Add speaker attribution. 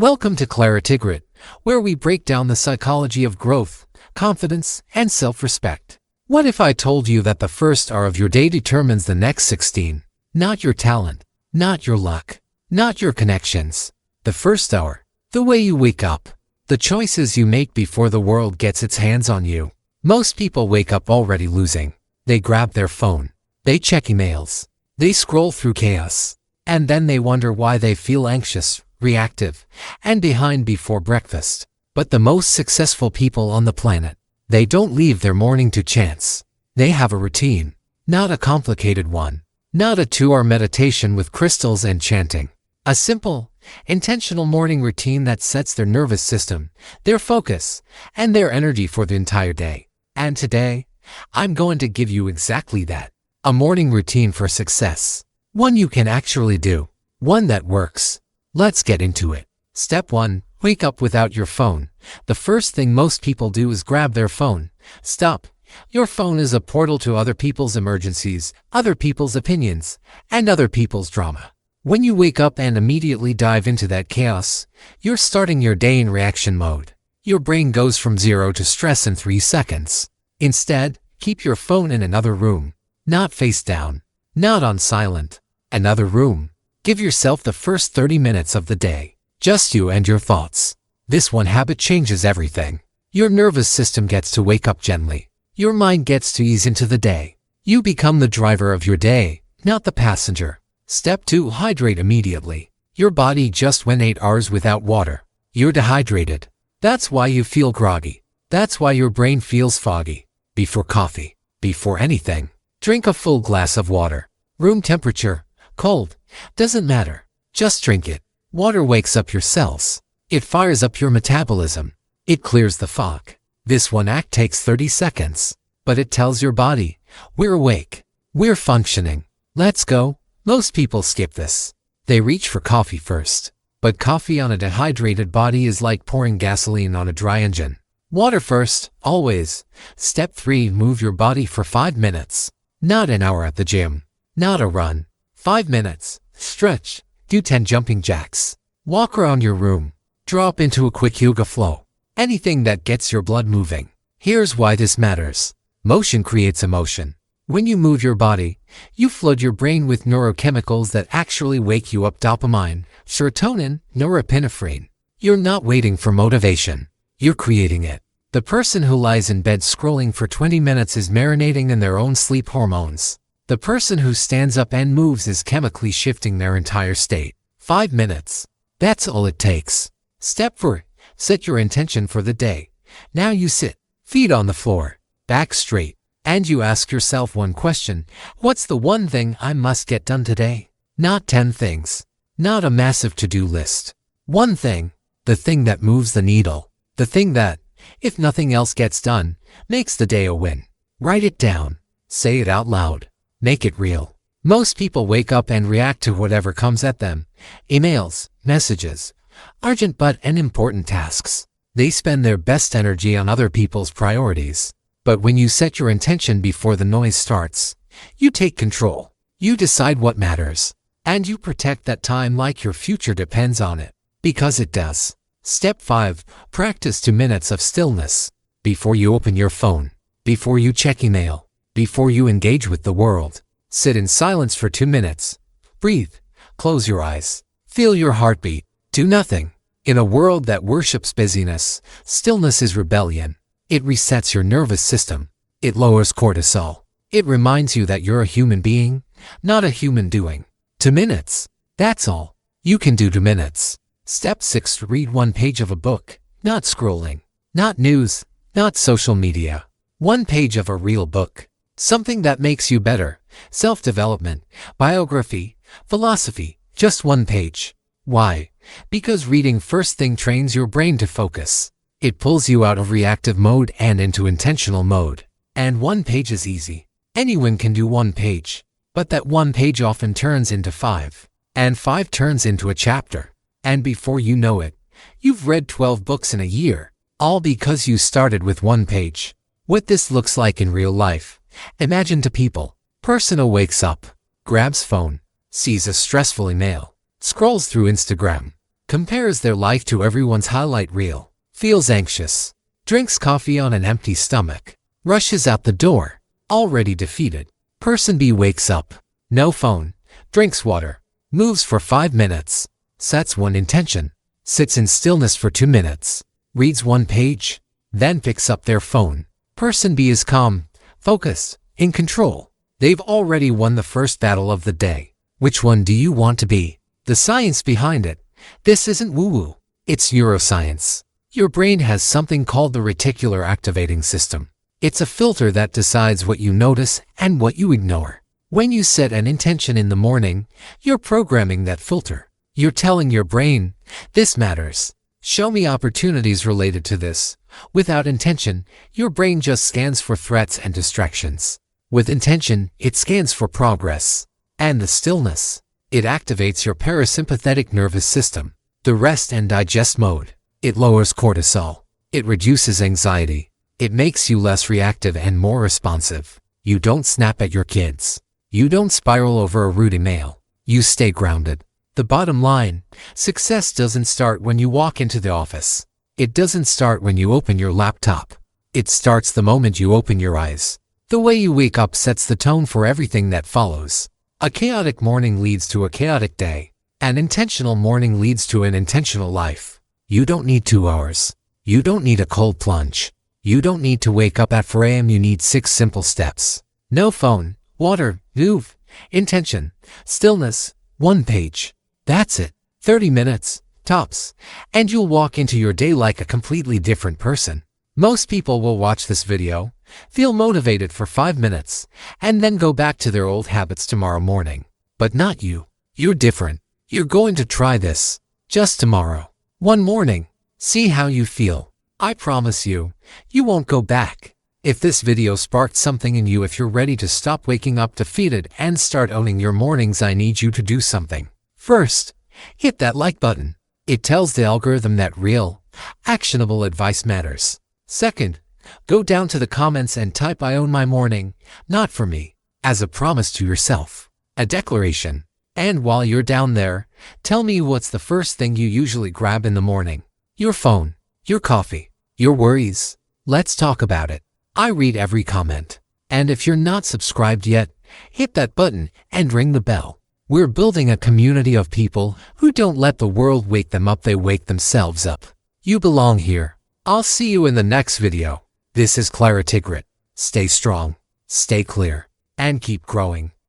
Speaker 1: Welcome to ClarityGrit, where we break down the psychology of growth, confidence, and self-respect. What if I told you that the first hour of your day determines the next 16? Not your talent, not your luck, not your connections. The first hour, the way you wake up, the choices you make before the world gets its hands on you. Most people wake up already losing. They grab their phone, they check emails, they scroll through chaos, and then they wonder why they feel anxious, reactive, and behind before breakfast. But the most successful people on the planet, they don't leave their morning to chance. They have a routine, not a complicated one, not a 2-hour meditation with crystals and chanting. A simple, intentional morning routine that sets their nervous system, their focus, and their energy for the entire day. And today, I'm going to give you exactly that. A morning routine for success. One you can actually do. One that works. Let's get into it. Step 1. Wake up without your phone. The first thing most people do is grab their phone. Stop. Your phone is a portal to other people's emergencies, other people's opinions, and other people's drama. When you wake up and immediately dive into that chaos, you're starting your day in reaction mode. Your brain goes from 0 to stress in 3 seconds. Instead, keep your phone in another room. Not face down. Not on silent. Another room. Give yourself the first 30 minutes of the day. Just you and your thoughts. This one habit changes everything. Your nervous system gets to wake up gently. Your mind gets to ease into the day. You become the driver of your day, not the passenger. Step 2. Hydrate immediately. Your body just went 8 hours without water. You're dehydrated. That's why you feel groggy. That's why your brain feels foggy. Before coffee, before anything, drink a full glass of water. Room temperature, cold, doesn't matter. Just drink it. Water wakes up your cells. It fires up your metabolism. It clears the fog. This one act takes 30 seconds, but it tells your body, we're awake. We're functioning. Let's go. Most people skip this. They reach for coffee first. But coffee on a dehydrated body is like pouring gasoline on a dry engine. Water first, always. Step 3. Move your body for 5 minutes. Not an hour at the gym. Not a run. 5 minutes. Stretch. Do 10 jumping jacks. Walk around your room. Drop into a quick yoga flow. Anything that gets your blood moving. Here's why this matters. Motion creates emotion. When you move your body, you flood your brain with neurochemicals that actually wake you up: dopamine, serotonin, norepinephrine. You're not waiting for motivation. You're creating it. The person who lies in bed scrolling for 20 minutes is marinating in their own sleep hormones. The person who stands up and moves is chemically shifting their entire state. 5 minutes. That's all it takes. Step 4. Set your intention for the day. Now you sit, feet on the floor, back straight, and you ask yourself one question. What's the one thing I must get done today? Not 10 things. Not a massive to-do list. One thing. The thing that moves the needle. The thing that, if nothing else gets done, makes the day a win. Write it down. Say it out loud. Make it real. Most people wake up and react to whatever comes at them. Emails, messages, urgent but unimportant tasks. They spend their best energy on other people's priorities. But when you set your intention before the noise starts, you take control. You decide what matters. And you protect that time like your future depends on it. Because it does. Step 5. Practice 2 minutes of stillness. Before you open your phone. Before you check email. Before you engage with the world. Sit in silence for 2 minutes. Breathe. Close your eyes. Feel your heartbeat. Do nothing. In a world that worships busyness, stillness is rebellion. It resets your nervous system. It lowers cortisol. It reminds you that you're a human being, not a human doing. 2 minutes. That's all. You can do 2 minutes. Step 6. Read 1 page of a book. Not scrolling. Not news. Not social media. 1 page of a real book. Something that makes you better. Self-development, biography, philosophy. Just 1 page. Why? Because reading first thing trains your brain to focus. It pulls you out of reactive mode and into intentional mode. And 1 page is easy. Anyone can do 1 page. But that 1 page often turns into 5. And 5 turns into a chapter. And before you know it, you've read 12 books in a year. All because you started with 1 page. What this looks like in real life. Imagine 2 people. Person A wakes up, grabs phone, sees a stressful email, scrolls through Instagram, compares their life to everyone's highlight reel, feels anxious, drinks coffee on an empty stomach, rushes out the door, already defeated. Person B wakes up, no phone, drinks water, moves for 5 minutes, sets one intention, sits in stillness for 2 minutes, reads one page, then picks up their phone. Person B is calm, focused, in control. They've already won the first battle of the day. Which one do you want to be? The science behind it. This isn't woo-woo. It's neuroscience. Your brain has something called the reticular activating system. It's a filter that decides what you notice and what you ignore. When you set an intention in the morning, you're programming that filter. You're telling your brain, this matters. Show me opportunities related to this. Without intention, your brain just scans for threats and distractions. With intention, it scans for progress. And the stillness. It activates your parasympathetic nervous system, the rest and digest mode. It lowers cortisol. It reduces anxiety. It makes you less reactive and more responsive. You don't snap at your kids. You don't spiral over a rude email. You stay grounded. The bottom line, success doesn't start when you walk into the office. It doesn't start when you open your laptop. It starts the moment you open your eyes. The way you wake up sets the tone for everything that follows. A chaotic morning leads to a chaotic day. An intentional morning leads to an intentional life. You don't need 2 hours. You don't need a cold plunge. You don't need to wake up at 4 a.m. You need 6 simple steps. No phone, water, move, intention, stillness, 1 page. That's it. 30 minutes, tops. And you'll walk into your day like a completely different person. Most people will watch this video, feel motivated for 5 minutes, and then go back to their old habits tomorrow morning. But not you. You're different. You're going to try this. Just tomorrow. One morning. See how you feel. I promise you, you won't go back. If this video sparked something in you, if you're ready to stop waking up defeated and start owning your mornings, I need you to do something. First, hit that like button. It tells the algorithm that real, actionable advice matters. Second, go down to the comments and type I own my morning, not for me, as a promise to yourself, a declaration. And while you're down there, tell me what's the first thing you usually grab in the morning. Your phone, your coffee, your worries. Let's talk about it. I read every comment. And if you're not subscribed yet, hit that button and ring the bell. We're building a community of people who don't let the world wake them up, they wake themselves up. You belong here. I'll see you in the next video. This is ClarityGrit. Stay strong, stay clear, and keep growing.